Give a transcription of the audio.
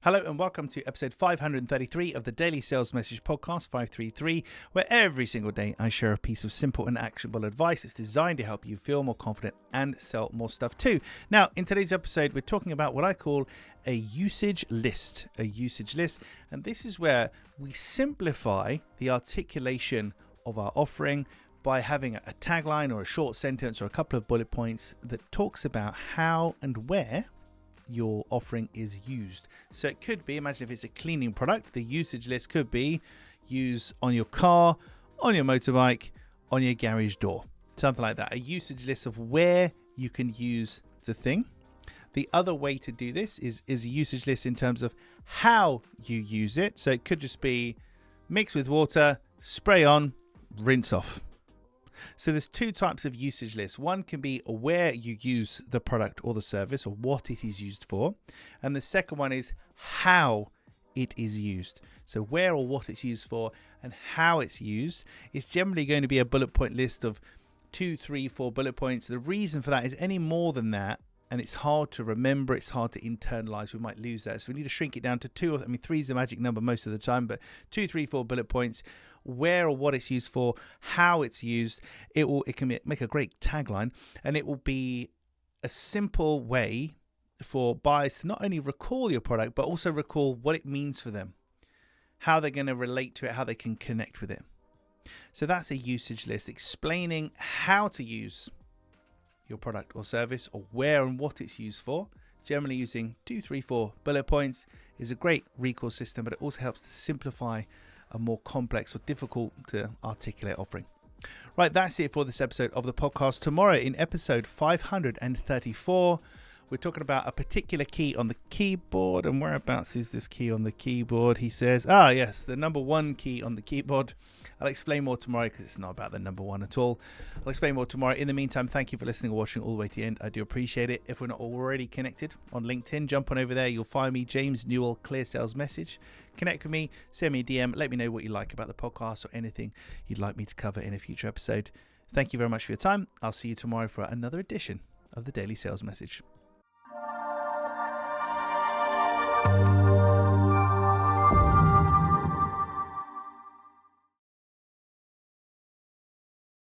Hello and welcome to episode 533 of the Daily Sales Message Podcast 533, where every single day I share a piece of simple and actionable advice. It's designed to help you feel more confident and sell more stuff too. Now, in today's episode, we're talking about what I call a usage list. And this is where we simplify the articulation of our offering by having a tagline or a short sentence or a couple of bullet points that talks about how and where your offering is used. So it could be, imagine if it's a cleaning product, the usage list could be use on your car, on your motorbike, on your garage door, something like that. A usage list of where you can use the thing. The other way to do this is a usage list in terms of how you use it. So it could just be mix with water, spray on, rinse off. So there's two types of usage lists. One can be where you use the product or the service or what it is used for. And the second one is how it is used. So where or what it's used for and how it's used is generally going to be a bullet point list of 2, 3, 4 bullet points. The reason for that is any more than that, and it's hard to remember, it's hard to internalize, we might lose that. So we need to shrink it down to 3 is the magic number most of the time, but 2, 3, 4 bullet points, where or what it's used for, how it's used. It can make a great tagline, and it will be a simple way for buyers to not only recall your product, but also recall what it means for them, how they're going to relate to it, how they can connect with it. So that's a usage list explaining how to use your product or service, or where and what it's used for. Generally using 2, 3, 4 bullet points is a great recall system, but it also helps to simplify a more complex or difficult to articulate offering. Right, that's it for this episode of the podcast. Tomorrow in episode 534, we're talking about a particular key on the keyboard. And whereabouts is this key on the keyboard? He says, yes, the number 1 key on the keyboard. I'll explain more tomorrow because it's not about the number 1 at all. I'll explain more tomorrow. In the meantime, thank you for listening or watching all the way to the end. I do appreciate it. If we're not already connected on LinkedIn, jump on over there. You'll find me, James Newell, Clear Sales Message. Connect with me, send me a DM. Let me know what you like about the podcast or anything you'd like me to cover in a future episode. Thank you very much for your time. I'll see you tomorrow for another edition of the Daily Sales Message.